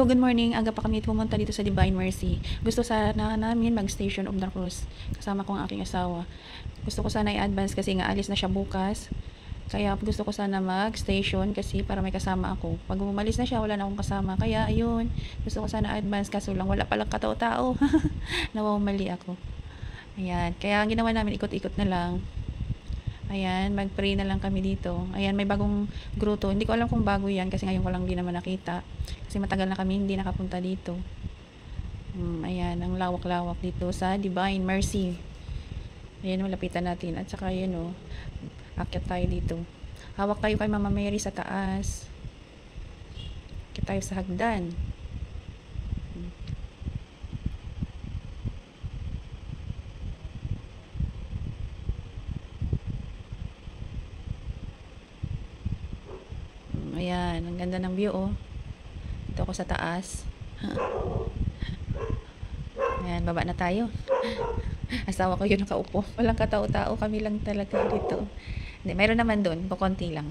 Hello, good morning. Aga pa kami pumunta dito sa Divine Mercy. Gusto sana namin mag-Station of the Cross. Kasama ko ang aking asawa. Gusto ko sana i-advance kasi nga alis na siya bukas. Kaya gusto ko sana mag-station kasi para may kasama ako. Pag umalis na siya, wala na akong kasama. Kaya ayun, gusto ko sana advance kaso lang wala palang katao-tao. Nawawamali ako. Ayan, kaya ang ginawa namin ikot-ikot na lang. Ayan, mag-pray na lang kami dito. Ayan, may bagong grotto. Hindi ko alam kung bago yan kasi ngayon ko lang din naman nakita. Kasi matagal na kami hindi nakapunta dito. Ayan, ang lawak-lawak dito sa Divine Mercy. Ayan, malapitan natin. At saka yun o, akyat tayo dito. Hawak tayo kay Mama Mary sa taas. Akyat tayo sa hagdan. Ayan, ang ganda ng view oh. Dito ako sa taas. Ayan, baba na tayo. Asawa ko yun nakaupo. Walang katao-tao, kami lang talaga dito. Hindi, mayroon naman doon, kukunti lang.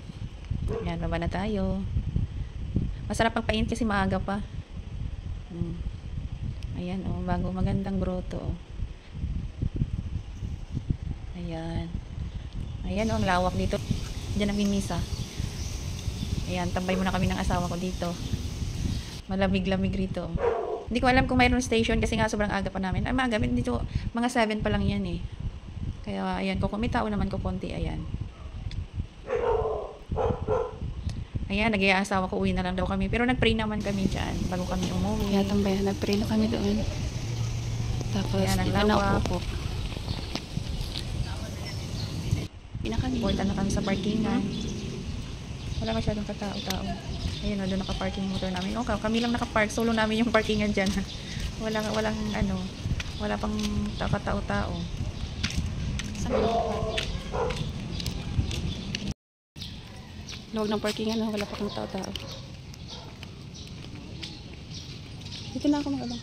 Ayan, baba na tayo. Masarap ang painit kasi maaga pa. Ayan oh, bago magandang grotto oh. Ayan. Ayan oh, ang lawak dito. Diyan ang mimisa. Ayan, tambay muna kami ng asawa ko dito. Malamig-lamig rito. Hindi ko alam kung mayroon station kasi nga sobrang aga pa namin. Ay, maaga. Dito, mga 7 pa lang yan eh. Kaya, ayan. Kung may tao naman ko konti, ayan. Ayan, nag-iaasawa ko. Uwi na lang daw kami. Pero nag-pray naman kami dyan bago kami umuwi. Kaya tambay, nag-pray na kami doon. Tapos, ayan, ang lawak. Important na kami sa parkingan. Wala masyadong katao-tao. Ayun o, doon naka-parking motor namin. Okay, kami lang naka-park. Solo namin yung parkingan dyan. Walang ano, wala pang katao-tao. Luwag ng parkingan, wala pa kang tao-tao. Dito na ako mag-abang.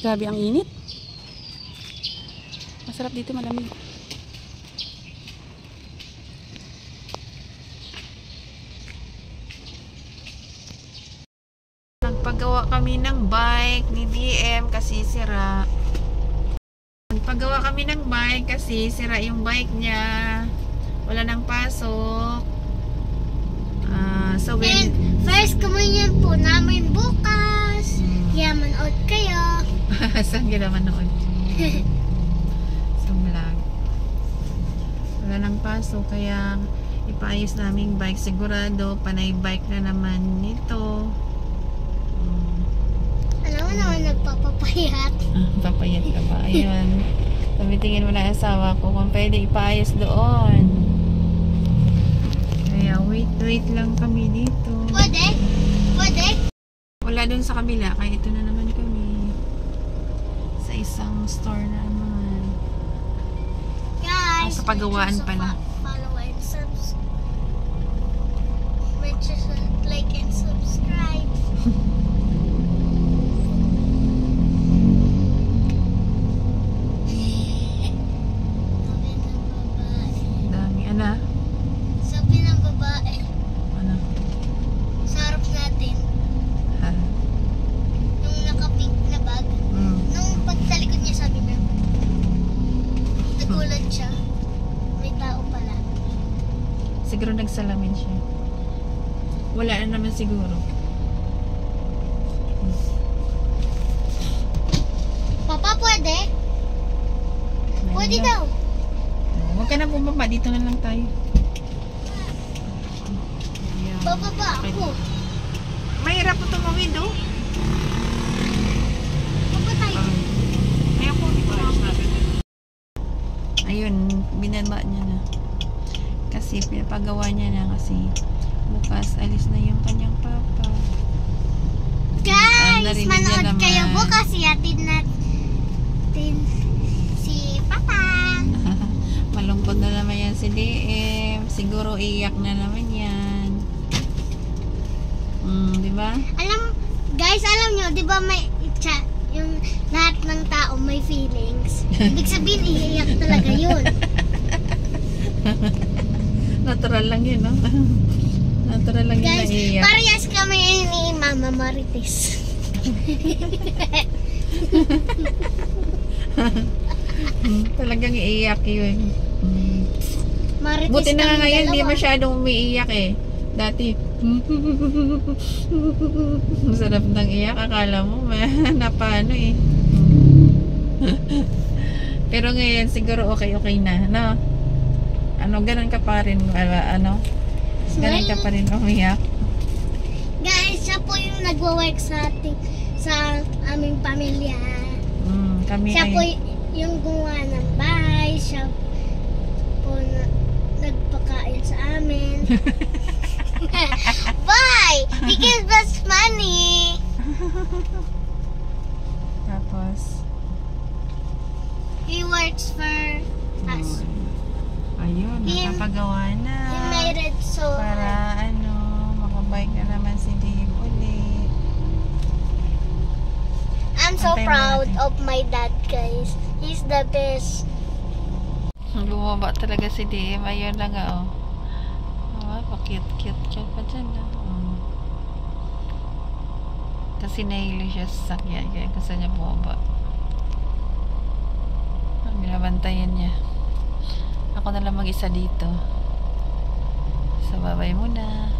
Grabe ang init. Masarap dito, malamig. Nagpagawa kami ng bike ni DM kasi sira. Nagpagawa kami ng bike kasi sira yung bike niya. Wala nang pasok. So when first communion po namin bukas. Kaya manood kayo. saan ka naman noon? So vlog. Wala nang pasok kaya ipaayos naming bike. Sigurado panay bike na naman nito. Alam mo naman nagpapapayat. Papayat ka ba? Ayun. Tumitingin mo na asawa ko kung pwede ipaayos doon. Kaya wait lang kami dito. Pwede? Pwede? Wala doon sa kabila. Kaya ito na naman kami. Sa isang store na naman. Guys, sa pagawaan pala. Follow and like and subscribe. Dami. Ano? Sabi ng babae. Ano? Sa harap natin. Ha? Nung naka-pink na bag. Nung pagtalikod niya sabi niya. Nagulat siya. May tao pala. Siguro nagsalamin siya. Wala na naman siguro. Papa, pwede? Pwede daw. Huwag ka na bumaba. Dito na lang tayo. Ayan. Bababa ako. Mahirap po tumawid oh. Baba tayo. Ayaw po. Ayun. Binaba niya na. Kasi pinapagawa niya na kasi bukas alis na yung kanyang papa. Guys, narinig manood niya naman. kayo bukas. Ihatid natin si Papa. Malungkot na naman yan si DM. Siguro iyak na naman yan. Di ba? Guys, alam nyo, di ba may yung lahat ng tao may feelings. Ibig sabihin, iiyak talaga yun. Natural lang yun, no? Natural lang yun Guys, na iiyak. parehas kami ni Mama Marites. Talagang iiyak yun. Marites Buti na nga kami ngayon, hindi dalawa. masyadong umiiyak eh. Dati, masarap ng iyak. Akala mo, napano eh. Pero ngayon, siguro okay na. No? Ano, ganun ka pa rin, ano? Ganun ka pa rin umiyak. Guys, siya po yung nagwo-work sa aming pamilya. Kami Siya po ay, yung gumawa ng bahay. Siya po nagpakain sa amin. Why? Because that's money. tapos, He works for us. ayun, He- nakapagawa na. He made it so Para ano, makabike na naman si Dave uli. I'm so Antayin mo proud natin. of my dad, guys. He's the best. Bumaba talaga si Dave. Ayun lang oh. Oh, pa-cute pa dyan Kasi nahilo siya sa sakyan. Kaya gusto niya bumaba. Binabantayan niya. Ako na lang mag-isa dito. So, bye-bye muna.